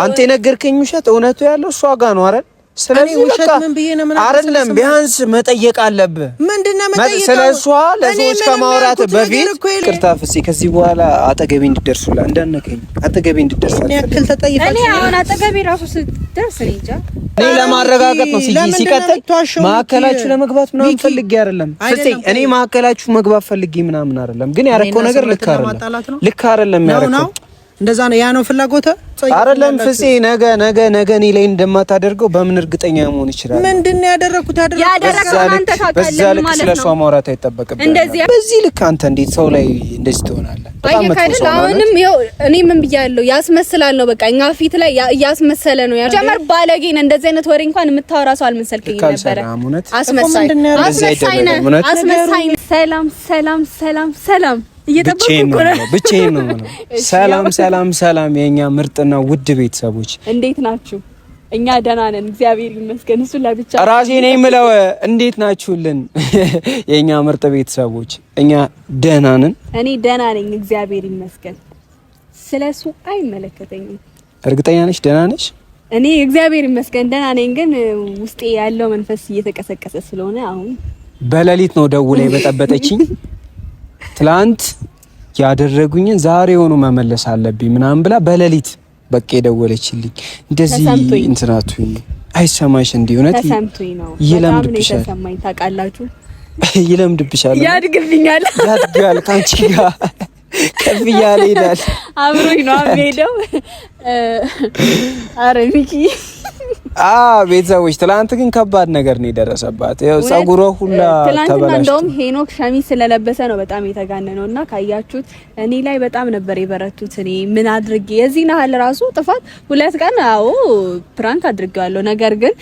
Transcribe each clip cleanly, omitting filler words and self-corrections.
አንተ የነገርከኝ ውሸት እውነቱ ያለው እሷ ጋር ነው አይደል? ስለዚህ ውሸት ምን ብዬ ነው ምን አይደለም ቢያንስ መጠየቅ አለብህ። ምንድነው መጠየቅ? ስለሷ ለሰዎች ከማውራት በፊት ቅርታ ፍፄ ከዚህ በኋላ አጠገቤ እንድትደርሱላ እንዳነከኝ አጠገቤ እንድትደርሳለህ። እኔ ያክል ተጠይፋችሁ እኔ አሁን አጠገቤ ራሱ ስትደርስ እንጃ እኔ ለማረጋገጥ ነው ሲቀጥል ማከላችሁ ለመግባት ምናምን ፈልጌ አይደለም ፍፄ እኔ ማከላችሁ መግባት ፈልጌ ምናምን አይደለም። ግን ያረከው ነገር ልክ አይደለም ያረከው እንደዛ ነው ያ ነው ፍላጎታ አይደለም ፍፄ ነገ እኔ ላይ እንደማታደርገው በምን እርግጠኛ መሆን ይችላል? ምንድነው ያደረኩት? አንተ ታውቃለህ ማለት ነው። ስለሷ ማውራት አይጠበቅብህም። በዚህ ልክ አንተ እንዴት ሰው ላይ እንደዚህ ትሆናለህ? በጣም መጥፎ ነው። አሁንም ይኸው እኔ ምን ብያለሁ? ያስመስላል ነው በቃ እኛ ፊት ላይ ያስመሰለ ነው። ጀመር ባለጌን እንደዚህ አይነት ወሬ እንኳን የምታወራ ሰው አልመሰልከኝ ነበር። አስመሳይ ሰላም ብቻዬን ነው። ሰላም የኛ ምርጥና ውድ ቤተሰቦች እንዴት ናችሁ? እኛ ደህና ነን እግዚአብሔር ይመስገን። እሱ ለብቻ ራሴ ነኝ የምለው እንዴት ናችሁልን? የኛ ምርጥ ቤተሰቦች እኛ ደህና ነን። እኔ ደህና ነኝ እግዚአብሔር ይመስገን። ስለሱ አይመለከተኝም። እርግጠኛ ነሽ? ደህና ነሽ? እኔ እግዚአብሔር ይመስገን ደህና ነኝ። ግን ውስጤ ያለው መንፈስ እየተቀሰቀሰ ስለሆነ አሁን በሌሊት ነው ደውላ የበጠበጠችኝ። ትላንት ያደረጉኝን ዛሬ ሆኖ መመለስ አለብኝ ምናምን ብላ በሌሊት በቃ የደወለችልኝ። እንደዚህ እንትናቱኝ አይሰማሽ? እንዲህ እውነት ተሰምቶኝ ነው። ይለምድብሻል፣ ተሰማኝ ታውቃላችሁ። ይለምድብሻል፣ ያድግብኛል፣ ያድጋል ካንቺ ጋር ከፍ እያለ ይሄዳል። አብሮኝ ነው አብሄደው። አረ ሚኪ ቤተሰቦች ትላንት ግን ከባድ ነገር ነው የደረሰባት። ያው ጸጉሯ ሁላ ተበላሽቶ እንደውም ሄኖክ ሸሚዝ ስለለበሰ ነው በጣም የተጋነነውና ካያችሁት እኔ ላይ በጣም ነበር የበረቱት። እኔ ምን አድርጌ የዚህ ናህል ራሱ ጥፋት 2 ቀን ፕራንክ አድርጌዋለሁ። ነገር ግን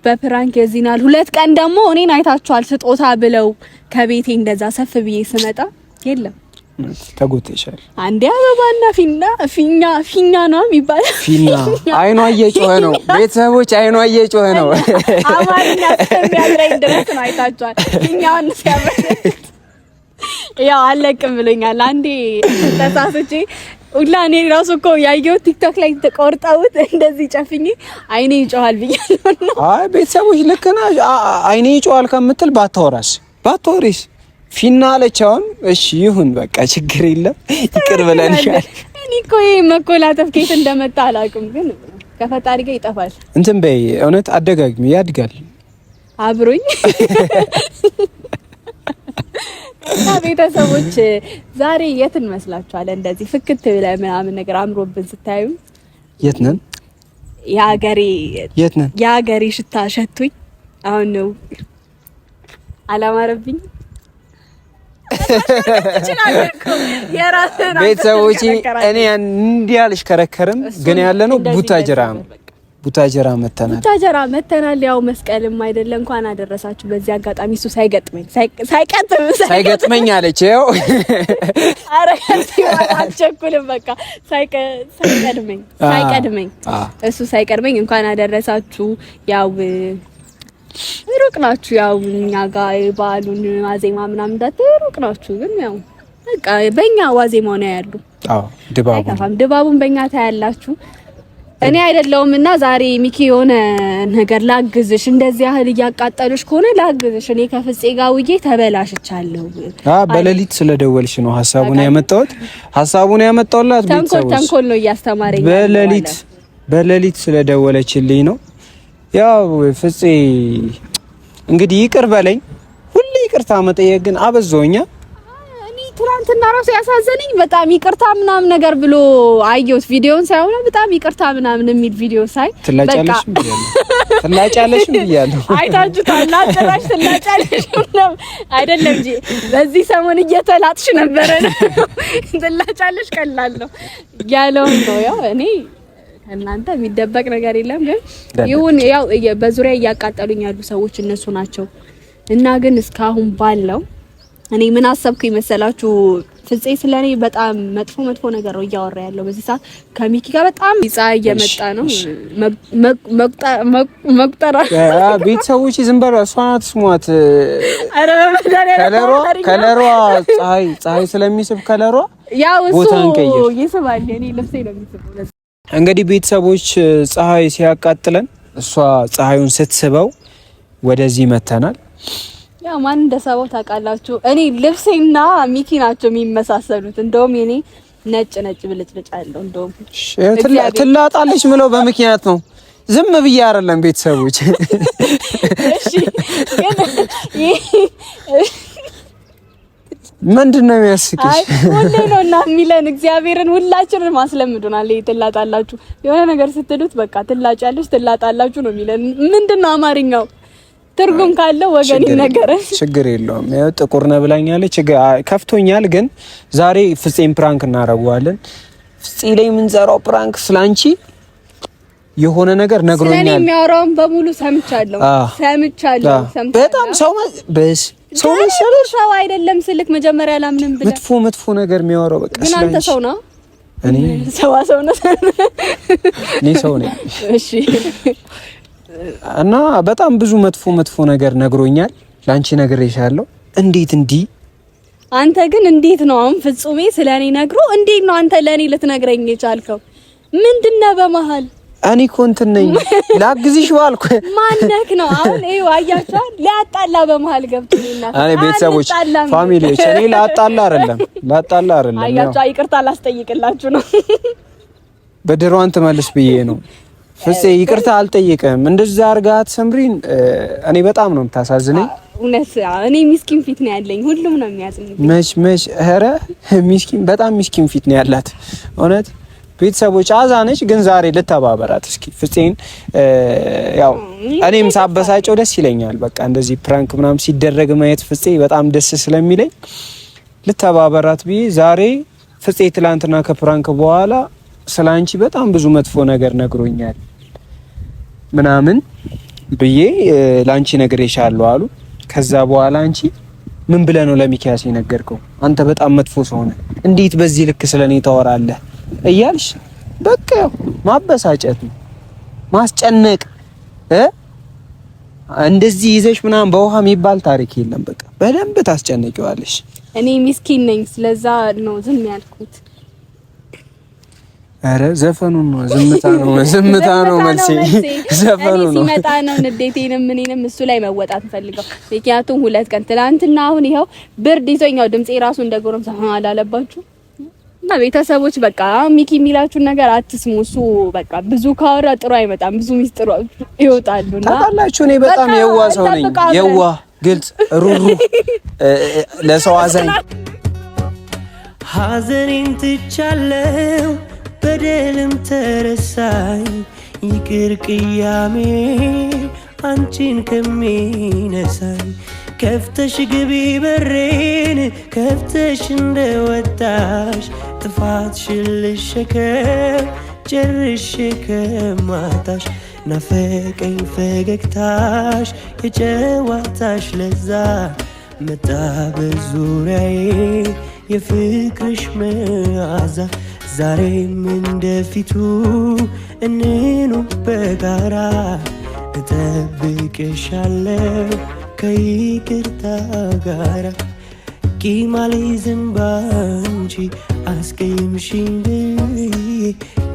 በፕራንክ የዚህ ናህል 2 ቀን ደግሞ እኔን አይታችኋል። ስጦታ ብለው ከቤቴ እንደዛ ሰፍ ብዬ ስመጣ የለም ተጎተሻል። አንዴ አበባና ፊኛ ነው የሚባለው። ፊኛ አይኗ እየጮኸ ነው ቤተሰቦች፣ አይኗ እየጮኸ ነው። አማርኛ ስለሚያድረኝ ድረስ ነው አይታችኋል። ፊኛውን ሲያበረ ያው አለቅም ብሎኛል። አንዴ ተሳስቼ ሁላ እኔ ራሱ እኮ ያየሁት ቲክቶክ ላይ ተቆርጣውት እንደዚህ ጨፍኝ አይኔ ይጮሃል ብያለሁ። አይ ቤተሰቦች ልክ ነሽ። አይኔ ይጮሃል ከምትል ባታወሪስ ፊና አለቻውን። እሺ ይሁን በቃ ችግር የለም ይቅር ብለንሻል። እኔ እኮ መኮላተፍ ከየት እንደመጣ አላውቅም፣ ግን ከፈጣሪ ጋር ይጠፋል። እንትን በይ እውነት አደጋግሚ ያድጋል አብሮኝ። ቤተሰቦች ዛሬ የት እንመስላችኋለን? እንደዚህ ፍክት ብለን ምናምን ነገር አምሮብን ስታዩ የት ነን? የሀገሬ ሽታ ሸቱኝ። አሁን ነው አላማረብኝ። ቤተሰቦቼ እኔ እንዲህ አልሽከረከርም፣ ግን ያለነው ቡታጀራ መተናል። ያው መስቀልም አይደለ እንኳን አደረሳችሁ። በዚህ አጋጣሚ እሱ ሳይገጥመኝ አለች። ያው አልቸኩልም በቃ ሳይቀድመኝ እሱ ሳይቀድመኝ እንኳን አደረሳችሁ። ያው ሩቅ ናችሁ፣ ያው እኛ ጋር በዓሉን ዋዜማ ምናምን ሩቅ ናችሁ፣ ግን ያው በቃ በእኛ ዋዜማው ነው ያሉ። ድባቡን በእኛ ታያላችሁ። እኔ አይደለሁምና ዛሬ ሚኪ የሆነ ነገር ላግዝሽ፣ እንደዚህ ያህል እያቃጠሉሽ ከሆነ ላግዝሽ። እኔ ከፍፄ ጋር ውዬ ተበላሽቻለሁ። በሌሊት ስለደወልሽ ነው ሐሳቡን ያመጣሁላት። ተንኮል ነው እያስተማረኝ በሌሊት ስለደወለችልኝ ነው። ያው ፍፄ እንግዲህ ይቅር በለኝ። ሁሌ ይቅርታ መጠየቅ ግን አበዛውኛ። እኔ ትናንትና ራሱ ያሳዘነኝ በጣም ይቅርታ ምናምን ነገር ብሎ አየሁት ቪዲዮውን ሳይሆን በጣም ይቅርታ ምናምን የሚል ቪዲዮ ሳይ ትላጫለሽ ብያለሁ። አይታችሁታል? ጭራሽ ትላጫለሽ ነው አይደለም እንጂ በዚህ ሰሞን እየተላጥሽ ነበረ። ትላጫለሽ ቀላል ነው ያለው ነው። ያው እኔ እናንተ የሚደበቅ ነገር የለም፣ ግን ይሁን። ያው በዙሪያ እያቃጠሉኝ ያሉ ሰዎች እነሱ ናቸው እና ግን እስካሁን ባለው እኔ ምን አሰብኩኝ መሰላችሁ? ፍፄ ስለኔ በጣም መጥፎ ነገር ነው እያወራ ያለው በዚህ ሰዓት። ከሚኪ ጋር በጣም ፀሐይ እየመጣ ነው። መቁጠራ ቤተሰቦች ዝም በሉ፣ እሷን አትስሟት። ከለሯ ፀሐይ ስለሚስብ ከለሯ ያው እሱ ይስባል። እኔ ልብሴ ነው የሚስበው። እንግዲህ ቤተሰቦች ፀሐይ ሲያቃጥለን እሷ ፀሐዩን ስትስበው ወደዚህ መተናል። ያው ማን እንደሰበው ታውቃላችሁ። እኔ ልብሴና ሚኪ ናቸው የሚመሳሰሉት። እንደውም የኔ ነጭ ብልጭልጭ አለው። እንደውም ትላጣለች ምለው በምክንያት ነው። ዝም ብዬ አይደለም ቤተሰቦች። እሺ ግን ምንድነው የሚያስቅሽ? አይ ሁሌ ነው እና የሚለን እግዚአብሔርን ሁላችንን ማስለምዱናል። ትላጣላችሁ የሆነ ነገር ስትሉት በቃ ትላጣላችሁ ነው የሚለን። ምንድነው አማርኛው ትርጉም ካለው ወገን ይነገረን። ችግር የለውም። ያው ጥቁር ነው ብላኛለች። ከፍቶኛል፣ ግን ዛሬ ፍፄን ፕራንክ እናደርገዋለን። ፍፄ ላይ የምንሰራው ፕራንክ ስላንቺ የሆነ ነገር ነግሮኛል። ስለኔ የሚያወራውን በሙሉ ሰምቻለሁ። በጣም ሰው መሰለሽ? ሰው አይደለም ስልክ መጀመሪያ ላምንም ብለህ መጥፎ ነገር የሚያወራው በቃ ግን አንተ ሰው ነው። እኔ ሰው ነው። እኔ ሰው ነኝ። እሺ። እና በጣም ብዙ መጥፎ ነገር ነግሮኛል። ላንቺ ነግሬሻለሁ። እንዴት እንዲህ አንተ ግን እንዴት ነው አሁን ፍጹሜ ስለኔ ነግሮ እንዴት ነው አንተ ለኔ ልትነግረኝ የቻልከው? ምንድነው በመሃል? እኔ እኮ እንትን ነኝ ላግዝሽ ባልኩ ማነክ ነው አሁን? ይኸው አያችሁ ሊያጣላ በመሃል ገብቶኝና እኔ ቤተሰቦች ፋሚሊዎች እኔ ላጣላ አይደለም አያችሁ ይቅርታ ላስጠይቅላችሁ ነው። በድሮዋን ትመልስ ብዬ ነው። ፍፄ ይቅርታ አልጠይቅም። እንደዛ አርጋት ሰምሪን እኔ በጣም ነው የምታሳዝነኝ። እውነት እኔ ሚስኪን ፊት ነው ያለኝ። ሁሉም ነው የሚያዝነኝ። መች ኧረ ሚስኪን በጣም ሚስኪን ፊት ነው ያላት እውነት። ቤተሰቦች አዛነች፣ ግን ዛሬ ልተባበራት እስኪ ፍፄን። ያው እኔም ሳበሳጨው ደስ ይለኛል። በቃ እንደዚህ ፕራንክ ምናምን ሲደረግ ማየት ፍፄ በጣም ደስ ስለሚለኝ ልተባበራት ብዬ ዛሬ ፍፄ ትላንትና ከፕራንክ በኋላ ስላንቺ በጣም ብዙ መጥፎ ነገር ነግሮኛል ምናምን ብዬ ላንቺ ነግሬሻለሁ አሉ። ከዛ በኋላ አንቺ ምን ብለህ ነው ለሚኪያስ የነገርከው? አንተ በጣም መጥፎ ሰው ነህ፣ እንዴት በዚህ ልክ ስለኔ ታወራለህ እያልሽ በቃ ማበሳጨት ነው ማስጨነቅ። እንደዚህ ይዘሽ ምናምን በውሃ የሚባል ታሪክ የለም። በቃ በደንብ ታስጨንቂዋለሽ። እኔ ሚስኪን ነኝ፣ ስለዛ ነው ዝም ያልኩት። አረ ዘፈኑ ነው ዝምታ ነው መልሴ። ዘፈኑ ነው ሲመጣ ነው ንዴቴንም እኔንም እሱ ላይ መወጣት ፈልገው። ምክንያቱም 2 ቀን ትናንትና አሁን ይኸው ብርድ ይዞኛው ድምጼ ራሱ እንደ ጎረምሳ አላለባችሁ እና ቤተሰቦች በቃ ሚኪ የሚላችሁን ነገር አትስሙ። እሱ በቃ ብዙ ካወራ ጥሩ አይመጣም፣ ብዙ ሚስጥሩ ይወጣሉና ታውቃላችሁ። እኔ በጣም የዋ ሰው ነኝ። የዋ ግልጽ፣ ሩሩ፣ ለሰው አዛኝ። ሐዘኔን ትቻለው በደልም ተረሳኝ፣ ይቅር ቅያሜ አንቺን ከሚነሳኝ። ከፍተሽ ግቢ በሬን ከፍተሽ እንደወጣሽ፣ ጥፋትሽን ልሸከም ጨርሼ ከማጣሽ። ናፈቀኝ ፈገግታሽ የጨዋታሽ ለዛ፣ መጣ በዙሪያዬ የፍቅርሽ መዓዛ። ዛሬም እንደፊቱ እንኑ በጋራ፣ እጠብቅሻለሁ ከይቅርታ ጋራ። ቂም አልይዝም ባንቺ አስቀይምሽኝ ብዬ፣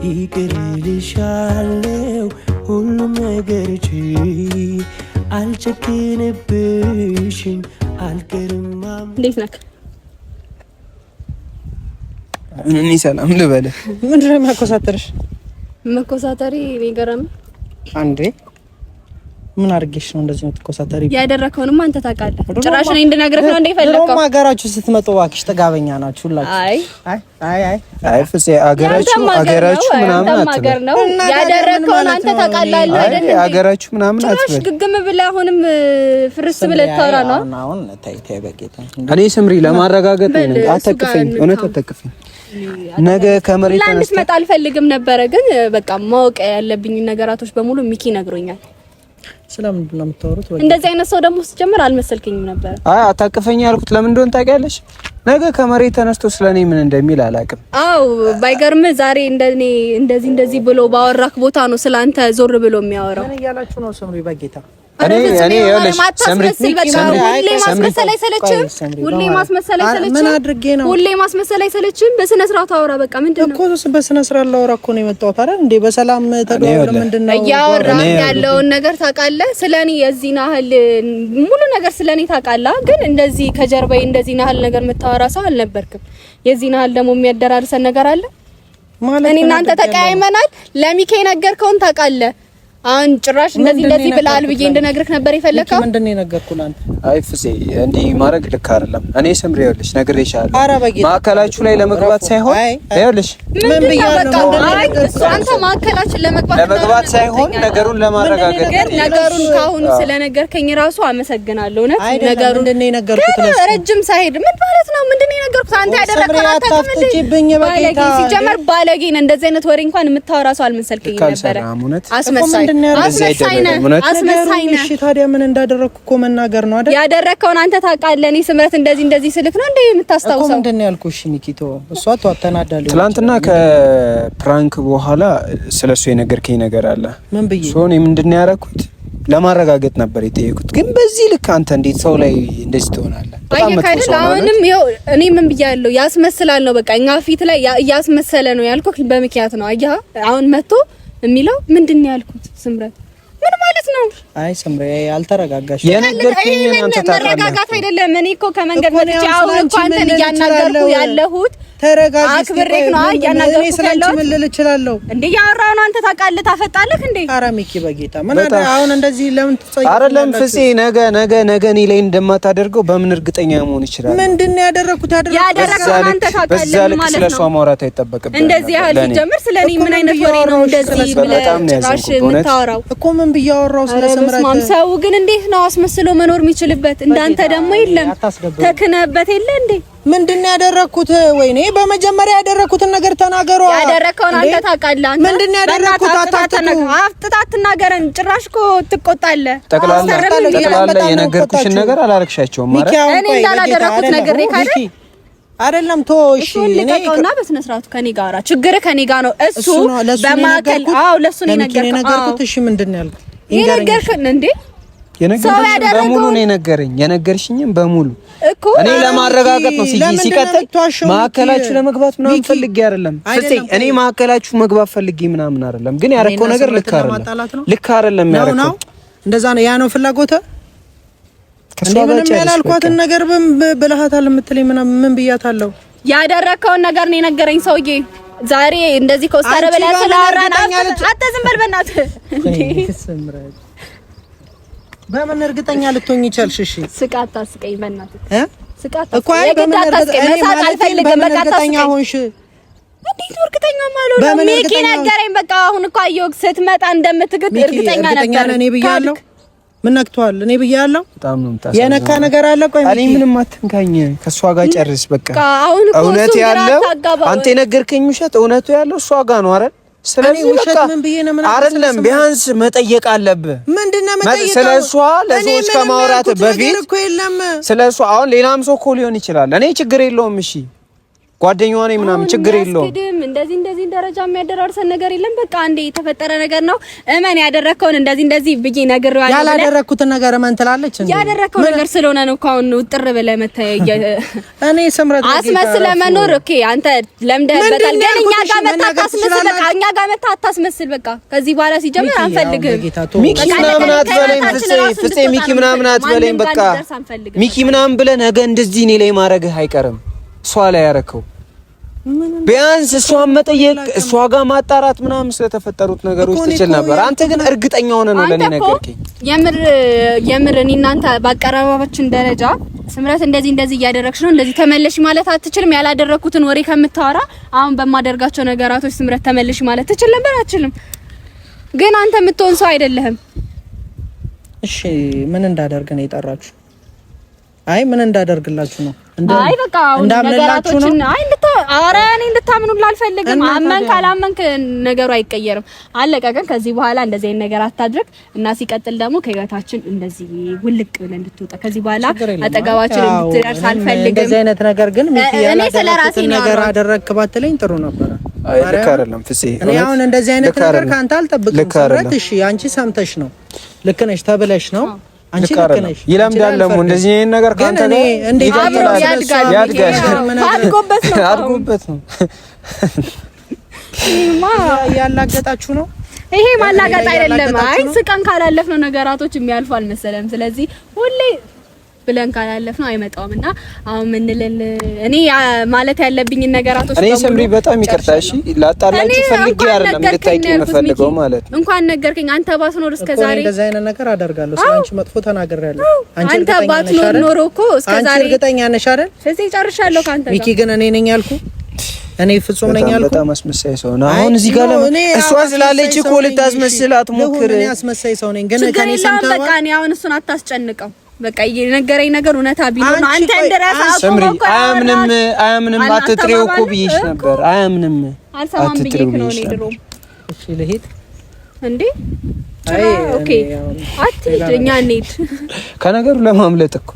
ይቅር እልሻለሁ ሁሉም ነገር ችዬ። አልጨክንብሽም አልቀርም። እንዴት ነህ? እኔ ሰላም ልበልህ። ምንድነው የሚያኮሳተርሽ? መኮሳተሪ ይገርም አንዴ ምን አድርጌሽ ነው እንደዚህ የምትኮሳተሪ? ያደረከውንም አንተ ታውቃለህ። ጭራሽ እኔ እንድነግርህ ነው እንደ ፈለከው? ደግሞ ሀገራችሁ ስትመጡ እባክሽ ተጋበኛ ናችሁ ሁላችሁ። አይ ፍፄ ሀገራችሁ ምናምን አትበል። ያደረከውን አንተ ታውቃለህ አይደል? ሀገራችሁ ምናምን አትበል። ጭራሽ ግግም ብለህ አሁንም ፍርስ ብለህ ታወራ ነው። አሁን ታይ በጌታ እኔ ስምሪ ለማረጋገጥ ነው። አትከፈኝ፣ እውነት አትከፈኝ። ነገ ከመሬት ተነስተ ልትመጣ አልፈልግም ነበረ፣ ግን በቃ ማወቅ ያለብኝ ነገራቶች በሙሉ ሚኪ ነግሮኛል። ስለምንድን ነው የምታወሩት? እንደዚህ አይነት ሰው ደግሞ ሲጀምር አልመሰልከኝም ነበር። አይ አታቅፈኝ ያልኩት ለምን እንደሆነ ታውቂያለሽ? ነገ ከመሬት ተነስቶ ስለኔ ምን እንደሚል አላውቅም። አው ባይገርም ዛሬ እንደዚህ ብሎ ባወራክ ቦታ ነው ስላንተ ዞር ብሎ የሚያወራው። ምን እያላችሁ ነው? ስምሪ በጌታ እኔ ይኸውልሽ ማስመሰል በቃ ሁሌ ማስመሰል አይሰለችም? ሁሌ ማስመሰል አይሰለችም? ምን አድርጌ ነው? ሁሌ ማስመሰል አይሰለችም? በስነ ስርዓት አውራ በቃ። ምንድነው እኮ በስነ ስርዓት ላውራ እኮ ነው የመጣሁት አይደል እንዴ? በሰላም ተደዋውለን ምንድነው እያወራን ያለውን ነገር ታውቃለህ? ስለኔ የዚህ ናህል ሙሉ ነገር ስለኔ ታውቃለህ። ግን እንደዚህ ከጀርባዬ እንደዚህ ናህል ነገር የምታወራ ሰው አልነበርክም። የዚህ ናህል ደግሞ የሚያደራርሰን ነገር አለ ማለት እኔ እናንተ ተቀያይመናል። ለሚኬ ነገርከውን ታውቃለህ። አሁን ጭራሽ እንደዚህ ብላል ብዬ እንድነግርህ ነበር የፈለከው። ምንድነው የነገርኩህ ላንተ? አይ ፍፄ እንዲህ ማድረግ ልክ አይደለም። እኔ ስምሪ ይኸውልሽ ነግሬሻለሁ። ማዕከላችሁ ላይ ለመግባት ሳይሆን ይኸውልሽ ምን ብያለሁ? አንተ ማዕከላችን ለመግባት ሳይሆን ነገሩን ለማረጋገጥ ነገሩን ካሁኑ ስለነገርከኝ ራሱ አመሰግናለሁ። እውነት ነገሩን ምንድነው የነገርኩት? ረጅም ሳይሄድ ምን ማለት ነው? ምንድነው የነገርኩት? አንተ ያደረከው አታፍጥጪብኝ በጌታ። ሲጀመር ባለጌ ነህ። እንደዚህ አይነት ወሬ እንኳን የምታወራ ሰው አልመሰልከኝ ነበር። አስመሳይ እሺ ታዲያ ምን እንዳደረኩ እኮ መናገር ነው አይደል? ያደረከውን አንተ ታውቃለህ። እኔ ስምረት እንደዚህ ስልክ ነው እንዴ የምታስታውሰው? እኮ ምንድነው ያልኩሽ? እሺ ሚኪቶ እሷ ተናዳለች። ትናንትና ከፕራንክ በኋላ ስለሱ የነገርከኝ ነገር አለ። ምን ብዬ ሶኔ ምንድነው ያደረኩት? ለማረጋገጥ ነበር የጠየኩት። ግን በዚህ ልክ አንተ እንዴት ሰው ላይ እንደዚህ ትሆናለህ? በጣም መጥፎ ነው። አሁንም ይኸው እኔ ምን ብያለሁ? ያስመስላል ነው በቃ እኛ ፊት ላይ ያስመሰለ ነው ያልኩት በምክንያት ነው። አየህ አሁን መጥቶ የሚለው ምንድነው ያልኩት? ስምረት ምን ማለት ነው? አይ ስምሬ አልተረጋጋሽ። የነገርከኝ አንተ ታውቃለህ። መረጋጋት አይደለም። እኔ እኮ ከመንገድ መጥቼ አሁን እኮ አንተን እያናገርኩ ያለሁት ተረጋጊ። አክብሬክ ነው እያናገርኩ ያለሁት። ምን ልል እችላለሁ እንዴ? ያወራው ነው አንተ ታውቃለህ። ታፈጣለህ እንዴ? ኧረ ሚኪ በጌታ ምን አሁን እንደዚህ ለምን ትጸይቅ? አይደለም ፍፄ ነገ እኔ ላይ እንደማታደርገው በምን እርግጠኛ መሆን ይችላል? ምንድነው ያደረኩት? ያደረከው አንተ ታውቃለህ ማለት ነው። ስለሷ ማውራት አይጠበቅብህም። እንደዚህ ያህል ሲጀምር ስለኔ ምን አይነት ወሬ ነው እንደዚህ ብለህ ጭራሽ የምታወራው? እኮ ምን ብያወራው ስለ ስምረት? ሰው ግን እንዴት ነው አስመስሎ መኖር የሚችልበት? እንዳንተ ደግሞ የለም ተክነበት የለ እንዴ? ምንድነው ያደረኩት? ወይኔ በመጀመሪያ ያደረኩትን ነገር ተናገሩ። ያደረከውን አንተ ታውቃለህ። አንተ ምንድነው ያደረኩት? አትናገረን። ጭራሽ እኮ ትቆጣለህ። ጠቅላላ የነገርኩሽን ነገር አላረክሻቸውም ማለት እኔ እንዳላደረኩት ነገር ካለ አይደለም ቶ እሺ እኔ ከውና በስነ ስርዓቱ ከኔ ጋራ ችግር ከኔ ጋር ነው። እሱ በማከል ለሱ ነው የነገርኩት። እሺ ምንድነው ያልኩት? የነገርኩን እንዴ? የነገርሽኝ በሙሉ ነው የነገረኝ። የነገርሽኝም በሙሉ እኮ እኔ ለማረጋገጥ ነው። ሲቀጥል ማዕከላችሁ ለመግባት ምናምን ፈልጌ አይደለም ፍፄ። እኔ ማዕከላችሁ መግባት ፈልጌ ምናምን አይደለም። ግን ያረከው ነገር ልክ አይደለም ያረከው። እንደዛ ነው ያ ነው ፍላጎትህ። ምንም ያላልኳትን ነገር ብለሃታል የምትለኝ ምን ብያታለሁ? ያደረከውን ነገር ነው የነገረኝ ሰውዬ። ዛሬ እንደዚህ ኮስታረ በላ ስላወራን አተ ዝም በል በእናትህ እንዴ! በምን እርግጠኛ ልትሆኚ ቻልሽ? እሺ ስቃታ ስቀኝ በእናትህ ስቃታ እኮ አይ በምን እርግጠኛ ሆንሽ? እንዴት እርግጠኛ ማለት ነው? ሚኪ ነገረኝ። በቃ አሁን እኮ አየሁ ስትመጣ እንደምትግጥ እርግጠኛ ነበር። እኔ ብያለሁ። ምን ነክቷል? እኔ ብያለሁ። በጣም ነው የምታሳዝነው። የነካ ነገር አለ። ቆይ እኔ ምንም አትንካኝ። ከሷ ጋር ጨርስ በቃ። አሁን እኮ እውነት ያለው አንተ የነገርከኝ ውሸት እውነቱ ያለው እሷ ጋር ነው አይደል? ስለዚህ ውሸት ምን ብዬ ነው? ምን አይደለም ቢያንስ መጠየቅ አለብህ። ምንድነው መጠየቅ? ስለሷ ለሰዎች ከማውራት በፊት ስለሷ አሁን ሌላም ሰው እኮ ሊሆን ይችላል። እኔ ችግር የለውም እሺ ጓደኛዋ ነኝ ምናምን ችግር የለውም። እንደዚህ ደረጃ የሚያደራርሰን ነገር የለም። በቃ አንዴ የተፈጠረ ነገር ነው። እመን ያደረከውን እንደዚህ ብዬ ነግሬዋለሁ። ያላደረኩትን ነገር እመን ትላለች እንዴ? ያደረከው ነገር ስለሆነ ነው እኮ አሁን ውጥር ብለህ መታየ እኔ ስምረት አስመስለ መኖር ኦኬ። አንተ ለምደህበታል። ግን እኛ ጋር መታ አታስመስል። በቃ እኛ ጋር መታ አታስመስል። በቃ ከዚህ በኋላ ሲጀምር አንፈልግም። ሚኪ ምናምን አትበለኝ ፍፄ ሚኪ ምናምን አትበለኝ። በቃ ሚኪ ምናምን ብለህ ነገ እንደዚህ እኔ ላይ ማድረግህ አይቀርም። እሷ ላይ ያረከው ቢያንስ እሷን መጠየቅ እሷ ጋር ማጣራት ምናምን ስለተፈጠሩት ነገሮች ትችል ነበር። አንተ ግን እርግጠኛ ሆነ ነው ለኔ ነገርከኝ። የምር እኔ እናንተ ባቀራረባችን ደረጃ ስምረት እንደዚህ እያደረግሽ ነው እንደዚህ ተመለሽ ማለት አትችልም። ያላደረኩትን ወሬ ከምታወራ አሁን በማደርጋቸው ነገራቶች ስምረት ተመለሽ ማለት ትችል ነበር። አትችልም። ግን አንተ የምትሆን ሰው አይደለህም። እሺ ምን እንዳደርግ ነው የጠራችሁ? አይ ምን እንዳደርግላችሁ ነው? አይ በቃ ነገራቶችን አይ እኔ እንድታምኑላ አልፈልግም። አመን ካላመንክ ነገሩ አይቀየርም። አለቀ። ግን ከዚህ በኋላ እንደዚህ አይነት ነገር አታድርግ እና ሲቀጥል ደግሞ ከህይወታችን እንደዚህ ውልቅ ብለን እንድትወጣ ከዚህ በኋላ አጠገባችን እንድትደርስ አልፈልግም። እንደዚህ አይነት ነገር ግን እኔ ስለራሴ ነገር አደረግክ ባትለኝ ጥሩ ነበር። ልክ አይደለም ፍፄ። እኔ አሁን እንደዚህ አይነት ነገር ካንተ አልጠብቅም። ሰረት እሺ አንቺ ሰምተሽ ነው ልክ ነሽ ተብለሽ ነው አንቺ ልክ ነሽ። ይለምዳል ደግሞ እንደዚህ አይነት ነገር ካንተ ጋር እንዴት ያድጋል? አድጎበት ነው ያላገጣችሁ ነው። ይሄ ማላገጥ አይደለም። አይ ስቀን ካላለፍነው ነገራቶች የሚያልፉ አልመሰለም። ስለዚህ ሁሌ ብለን ካላለፍነው አይመጣውምና አሁን ምን እኔ ማለት ያለብኝ ነገራቶች እኔ ስምሪ በጣም ይቅርታ እሺ፣ ላጣላችሁ ፈልጌ አይደለም ልታይቂ የምፈልገው ማለት ነው። እንኳን ነገርከኝ። አንተ ባትኖር እስከዛሬ እንደዛ አይነት ነገር አደርጋለሁ። ስለአንቺ መጥፎ ተናግሬያለሁ። አንተ ባትኖር ኖሮ እኮ እስከዛሬ እርግጠኛ ነሽ አይደል? ስለዚህ ጨርሻለሁ ካንተ ጋር። ሚኪ ግን እኔ ነኝ ያልኩ እኔ ፍጹም ነኝ ያልኩ በጣም አስመሳይ ሰው ነው። አሁን እዚህ ጋር እሷ ስላለች እኮ ልታስመስላት ሞክር። እኔ አስመሳይ ሰው ነኝ ግን ከኔ ሰምተህ በቃ እኔ አሁን እሱን አታስጨንቀው። በቃ የነገረኝ ነገር እውነታ ቢሆን ነው። አንተ እንደራስ ስምሪ አያምንም አትጥሪው እኮ ብዬሽ ነበር። አያምንም አልሰማም ብዬሽ ነው እኔ ድሮ። እሺ ልሂድ እንዴ? አይ ኦኬ አትሂድ፣ እኛ እንሂድ። ከነገሩ ለማምለጥ እኮ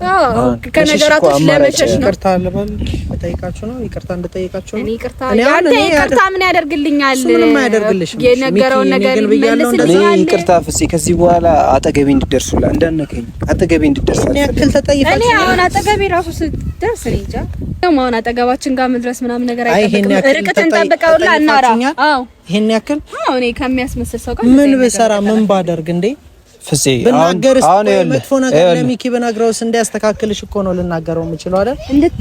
ከነገራቶች ለመሸሽ ነው። ይቅርታ ልበል እጠይቃችሁ ነው። ይቅርታ እንድጠይቃችሁ ነው። እኔ ይቅርታ ምን ያደርግልኛል? ምንም አያደርግልሽም። የነገረውን ነገር እኔ ይቅርታ ፍፄ ከዚህ በኋላ አጠገቤ እንድትደርሱላ እንዳነከኝ አጠገቤ እንድትደርሳል። እኔ ያክል ተጠይፋችሁ እኔ አሁን አጠገቤ ራሱ ስደርስ እኔ እንጃ አሁን አጠገባችን ጋር መድረስ ምናምን ነገር አይጠበቅም። ርቀትን ጠብቀውላ እናራ። አዎ ይሄን ያክል እኔ ከሚያስመስል ሰው ጋር ምን ብሰራ ምን ባደርግ እንዴ ፍፄ አሁን መጥፎ ነገር ለሚኪ በነግረውስ እንዲያስተካክልሽ እኮ ነው ልናገረው የምችለው አይደል?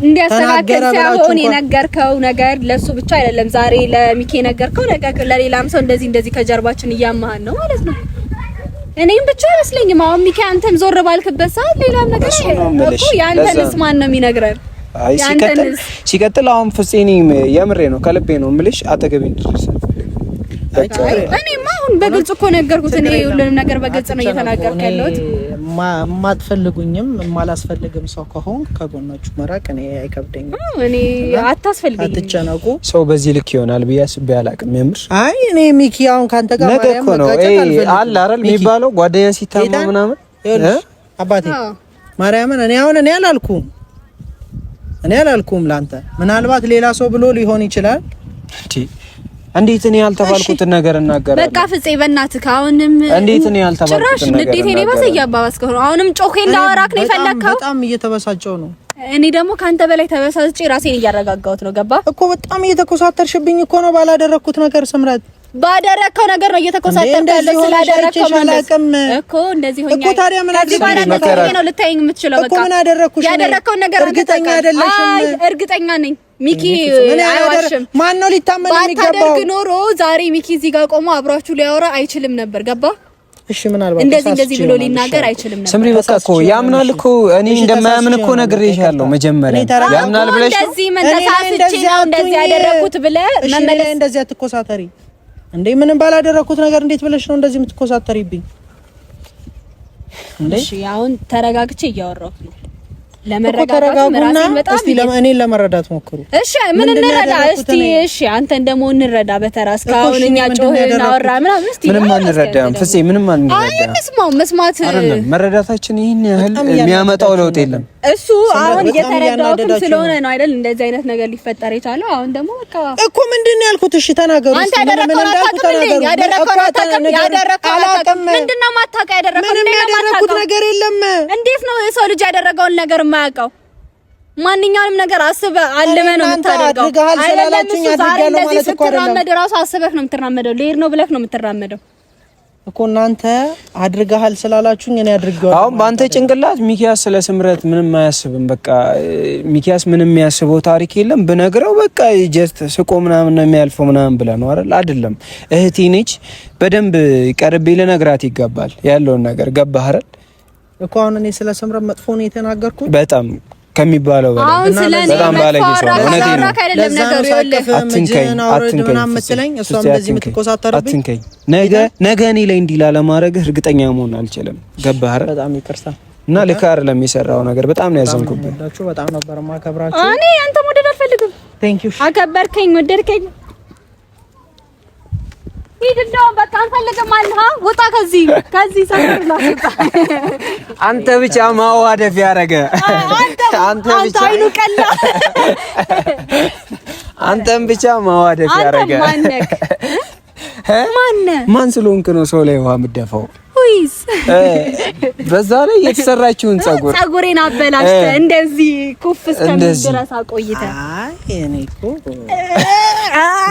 እንዲያስተካክል ሳይሆን የነገርከው ነገር ለሱ ብቻ አይደለም። ዛሬ ለሚኪ የነገርከው ነገር ለሌላም ሰው እንደዚህ ከጀርባችን እያማህን ነው ማለት ነው። እኔም ብቻ አይመስለኝም። አሁን ሚኪ አንተም ዞር ባልክበት ሰዓት ሌላም ነገር እኮ ያንተንስ ማን ነው የሚነግረን? አይ ሲቀጥል አሁን ፍፄ እኔ የምሬ ነው ከልቤ ነው የምልሽ አጠገቤ እንድትደርስ እኔማ አሁን በግልጽ እኮ ነገርኩት። እኔ ሁሉንም ነገር በግልጽ ነው እየተናገርኩ ያለሁት። ማትፈልጉኝም ማላስፈልግም ሰው ከሆን ከጎናችሁ መራቅ እኔ አይከብደኝም። እኔ አታስፈልግኝ፣ አትጨነቁ። ሰው በዚህ ልክ ይሆናል ብዬ አስቤ አላቅም። የምር አይ እኔ ሚኪ አሁን ካንተ ጋር ማርያም ነው አለ አይደል የሚባለው ጓደኛ ሲታማ ምናምን አባቴ ማርያምን እኔ አላልኩም ላንተ ምናልባት ሌላ ሰው ብሎ ሊሆን ይችላል። እንዴት እኔ ያልተባልኩትን ነገር እናገራለሁ? በቃ ፍፄ በእናትህ አሁንም እንዴት እኔ ያልተባልኩትን ነገር ጭራሽ ንዴቴ ነው ባሰያባባስከው ነው። አሁንም ጮኬ እንዳወራክ ነው የፈለከው? በጣም እየተበሳጨው ነው። እኔ ደግሞ ካንተ በላይ ተበሳጭቼ ራሴን እያረጋጋሁት ነው። ገባ እኮ በጣም እየተኮሳተርሽብኝ እኮ ነው ባላደረኩት ነገር ስምረት ባደረከው ነገር ነው እየተኮሳተርክ ያለው። ስላደረከው እኮ እንደዚህ ሆኛል እኮ ታዲያ ምን አድርገህ ነው ልታየኝ የምትችለው? በቃ ምን አደረኩሽ? ያደረከው ነገር እርግጠኛ አይደለሽም? አይ እርግጠኛ ነኝ ሚኪ አይዋሽም። ማን ነው ሊታመን የሚገባው? ባታደርግ ኖሮ ዛሬ ሚኪ እዚህ ጋር ቆሞ አብራችሁ ሊያወራ አይችልም ነበር። ገባ? እሺ ምናልባት እንደዚህ ብሎ ሊናገር አይችልም ነበር። ስምሪ በቃ እኮ ያምናል እኮ እኔ እንደማያምን እኮ ነግሬሻለሁ። መጀመሪያ ያምናል ብለሽ እንደዚህ መንተሳስቼ ነው እንደዚህ ያደረኩት ብለህ መመለስ እንደዚህ አትኮሳተሪ እንዴ! ምንም ባላደረኩት ነገር እንዴት ብለሽ ነው እንደዚህ የምትኮሳተሪብኝ እንዴ? እሺ አሁን ተረጋግቼ እያወራሁ ነው። ለመረጋጋት ምራሴን በጣም እኔን ለመረዳት ሞክሩ። እሺ ምን እንረዳ እስቲ? እሺ አንተን ደግሞ እንረዳ በተራ እስካሁን እኛ ጮህና አወራ ምናምን እስቲ ምንም አንረዳም ፍፄ ምንም አንረዳም። መስማት አይደለም መረዳታችን ይሄን ያህል የሚያመጣው ለውጥ የለም። እሱ አሁን እየተረዳሁት ስለሆነ ነው አይደል እንደዚህ አይነት ነገር ሊፈጠር የቻለው። አሁን ደግሞ በቃ እኮ ምንድነው ያልኩት? እሺ ተናገሩ። አንተ ያደረከው ምንድነው ማታውቀው? ያደረከው ነገር የለም። እንዴት ነው የሰው ልጅ ያደረገውን ነገር የማያውቀው? ማንኛውንም ነገር አስበህ አልመህ ነው የምታደርገው አይደለም? እሱ ዛሬ እንደዚህ ስትራመድ እራሱ አስበህ ነው የምትራመደው። ልሄድ ነው ብለህ ነው የምትራመደው እኮ እናንተ አድርገሃል ስላላችሁኝ እኔ አድርገዋለሁ። አሁን በአንተ ጭንቅላት ሚኪያስ ስለ ስምረት ምንም አያስብም። በቃ ሚኪያስ ምንም የሚያስበው ታሪክ የለም። ብነግረው በቃ ጀስት ስቆ ምናምን ነው የሚያልፈው ምናምን ብለህ ነው አይደል? እህቴ ነች። በደንብ ቀርቤ ልነግራት ይገባል ያለውን ነገር። ገባህ አይደል? እኮ አሁን እኔ ስለ ስምረት መጥፎ ነው የተናገርኩት በጣም ከሚባለው በላይ በጣም ባለጌ ሰው ነው። እውነቴን ነው። አትንከኝ። ነገ እኔ ላይ እንዲላ ለማድረግ እርግጠኛ መሆን አልችልም። ገባህ አይደል? በጣም ይቅርታ እና ልክ አይደለም የሰራው ነገር። በጣም ነው ያዘንኩብህ። በጣም ነበር ማከብራችሁ። እኔ አንተ መውደድ አልፈልግም። ቴንክ ዩ። አከበርከኝ፣ ወደድከኝ። ሂድልው በቃ አንፈልግም አልሃ ወጣ ከዚህ ሰፈር ላስወጣ። አንተ ብቻ ማዋደፍ ያረገ አንተ ብቻ አይኑ ቀላ አንተም ብቻ ማዋደቅ ያረጋል። ማን ስለሆንክ ነው ሰው ላይ ውሃ የምትደፋው? ወይስ በዛ ላይ የተሰራችውን ጸጉሬን አበላሽተ እንደዚህ ኩፍ እስከምድረስ አቆይተ። አይ እኔ እኮ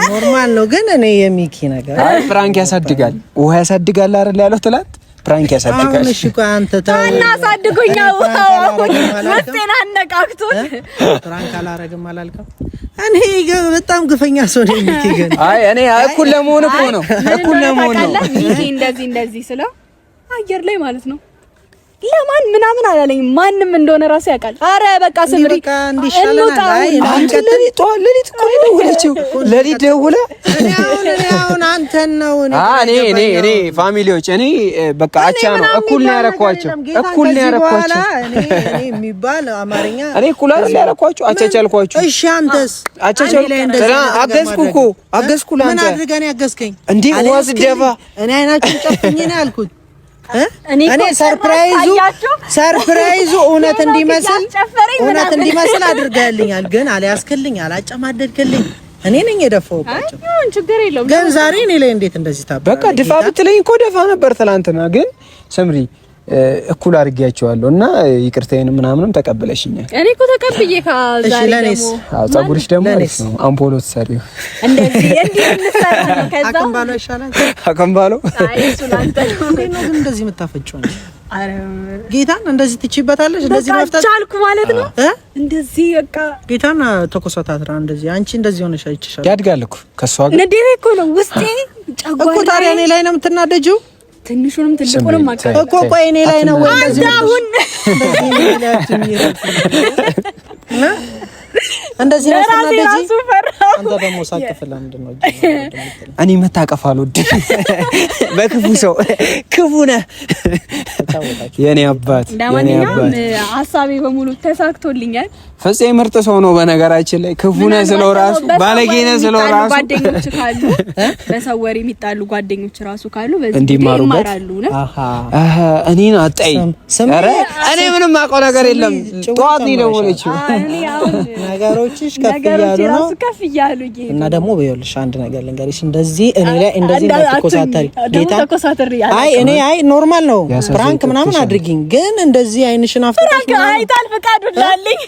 ኖርማል ነው፣ ግን እኔ የሚኪ ነገር ፍራንክ ያሳድጋል፣ ውሃ ያሳድጋል አይደል ያለው ትላት። ፍራንክ ያሳድጋል። አሁን እሺ እኮ አንተ ታና ሳድጎኛ ውሃው ወስቴና አነቃቅቶት ፍራንክ አላረግም አላልከም? እኔ በጣም ግፈኛ ሰው ነኝ ሚኪ። ግን አይ እኔ እኩል ለመሆን እኮ ነው፣ እኩል ለመሆን ነው ሚኪ። እንደዚህ ስለው አየር ላይ ማለት ነው ለማን ምናምን አላለኝም። ማንም እንደሆነ ራሱ ያውቃል። አረ በቃ ስምሪ እንውጣ። አንተ ለሊት እኮ ደውለችው ለሊት ደውለ አሁን አንተን ነው እኔ ፋሚሊዎች እኔ በቃ አቻ ነው እኩል ነው ያረኳቸው፣ እኩል ነው ያረኳቸው። እኔ የሚባል አማርኛ እኔ እኩል አይደል ያረኳቸው፣ አቻቻልኳቸው። እሺ አንተስ አቻቻል አገዝኩ ለአንተ። ምን አድርገህ ነው ያገዝከኝ እንዴ? ዋዝ ደባ እኔ አይናችሁን ጨፍኜ ነው ያልኩት። እኔ ሰርፕራይዙ እውነት እንዲመስል አድርጋልኛል፣ ግን አልያዝክልኝ፣ አላጨማደድክልኝ። እኔ ነኝ የደፋሁባቸው። ችግር የለውም። ግን ዛሬ እኔ ላይ እንዴት እንደዚህ ታበራ? በቃ ድፋ ብትለኝ እኮ ደፋ ነበር ትላንትና። ግን ሰምሪ እኩል አድርጌያቸዋለሁ እና ይቅርታዬን ምናምንም ተቀበለሽኛል። እኔ እኮ ተቀብዬ ከዛሬ ደግሞ ጸጉርሽ ደግሞ አሪፍ ነው። አምፖሎ ትሰሪው እንደዚህ እንሰራ ነው። ከዛ አከምባሎ ይሻላል። አከምባሎ አይ እሱ ላንተ ነው። ግን እንደዚህ የምታፈጭው ነው። አረ ጌታን እንደዚህ ትችይበታለሽ። እንደዚህ መፍታት ቻልኩ ማለት ነው። እንደዚህ በቃ ጌታን ተኮሳታትራ እንደዚህ አንቺ እንደዚህ ሆነሽ አይችሻል። ያድጋል እኮ ከሷ ጋር ነዴሬ እኮ ነው ውስጤ ጨጓራ እኮ። ታዲያ እኔ ላይ ነው የምትናደጂው? ትንሹንም ትልቁንም አቀ እኮ ቆይ እኔ ላይ ነው ወይ እንደዚህ አሁን እንደዚህ ነው ተናደጂ። አንተ ደግሞ ሳቅፍ ለምንድን ነው? እኔ መታቀፍ አልወድም። በክፉ ሰው ክፉ ነህ የኔ አባት። ለማንኛውም ሀሳቤ በሙሉ ተሳክቶልኛል። ፍፄ ምርጥ ሰው ነው በነገራችን ላይ። ክፉ ነህ ስለው ራሱ ባለጌ ነህ ስለው ራሱ ጓደኞች ካሉ በሰው ወሬ የሚጣሉ ጓደኞች ራሱ ካሉ በዚህ እንዲማሩበት እኔን አጣይ። ኧረ እኔ ምንም አውቀው ነገር የለም። ጠዋት ነው የደወለችው። ነገሮችሽ ከፍ እያሉ ነው። እና ደግሞ በይልሽ አንድ ነገር ልንገርሽ፣ እንደዚህ እኔ ላይ እንደዚህ እንዳትኮሳተሪ ጌታ። አይ ኖርማል ነው ፍራንክ ምናምን አድርጊኝ፣ ግን እንደዚህ አይንሽን አፍጥጣሽ ፍራንክ አይታል ፈቃዱላልኝ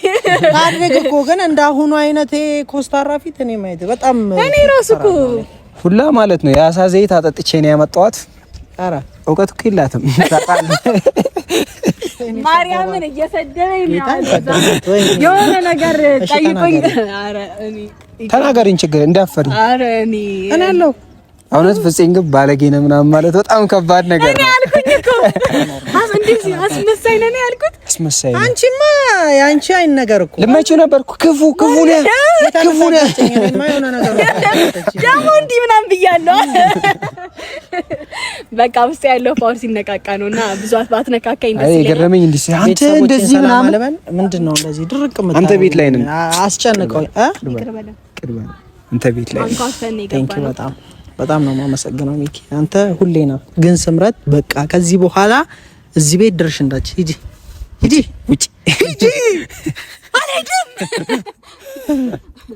አድርግ እኮ። ግን እንዳሁኑ አይነት ኮስታራ ፊት እኔ ማየት በጣም እኔ ራሱ እኮ ሁላ ማለት ነው የአሳ ዘይት አጠጥቼ ነው ያመጣኋት። ኧረ እውቀት እኮ የላትም ታውቃለህ። ማርያምን እየሰደበኝ ነው። የሆነ ነገር ጠይቆኝ ኧረ እኔ ተናገሪኝ፣ ችግር እንዳፈሪ። ኧረ እኔ አለው እውነት ፍፄን ግን ባለጌ ነው ምናምን ማለት በጣም ከባድ ነገር ነው። እኔ አልኩኝ እኮ እንደዚህ አስመሳይ ነኝ ያልኩት። አስመሳይ ነው። አንቺማ ያንቺ አይን ነገር እኮ ልመችው ነበርኩ። ክፉ ነህ ደግሞ እንዲህ ምናምን ብያለሁ። በቃ ውስጥ ያለው ፓወር ሲነቃቃ ነውና ብዙት ባትነካካኝ ደስ ይላል። ገረመኝ። እንዲህ አንተ እንደዚህ ምናምን ምንድነው እንደዚህ ድርቅ መጣ። አንተ ቤት ላይ ነን አስጨንቀው ቅርበን አንተ ቤት ላይ ነን። በጣም ነው የማመሰግነው ሚኪ፣ አንተ ሁሌ ነው። ግን ስምረት በቃ ከዚህ በኋላ እዚህ ቤት ድርሽ እንዳች ሂጂ ውጪ አልሄድም።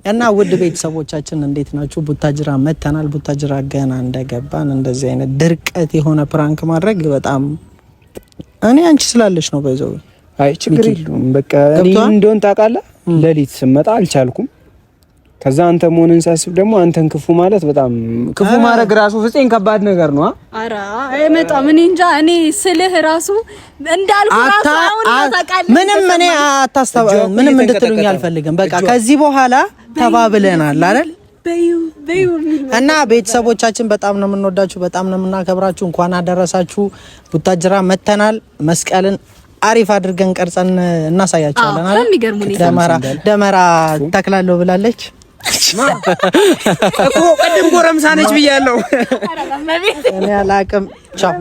እና ውድ ቤተሰቦቻችን እንዴት ናችሁ? ቡታጅራ መተናል። ቡታጅራ ገና እንደገባን እንደዚህ አይነት ድርቀት የሆነ ፕራንክ ማድረግ በጣም እኔ አንቺ ስላለሽ ነው በዛው። አይ ችግር የለውም በቃ እኔ እንደሆን ታውቃለህ፣ ሌሊት ስመጣ አልቻልኩም። ከዛ አንተ መሆንን ሳስብ ደግሞ አንተን ክፉ ማለት በጣም ክፉ ማድረግ ራሱ ፍፄን ከባድ ነገር ነው። አራ አይመጣም። እኔ እንጃ እኔ ስልህ ራሱ እንዳልኩ ራሱ አሁን ታውቃለህ። ምንም እንድትሉኝ አልፈልግም። በቃ ከዚህ በኋላ ተባብለናል አይደል? እና ቤተሰቦቻችን በጣም ነው የምንወዳችሁ፣ በጣም ነው የምናከብራችሁ። እንኳን አደረሳችሁ። ቡታጅራ መተናል። መስቀልን አሪፍ አድርገን ቀርጸን እናሳያችኋለን አይደል? ደመራ ተክላለሁ ብላለች እኮ ቀደም ጎረምሳ ነች ብያለሁ። እኔ አላቅም። ቻው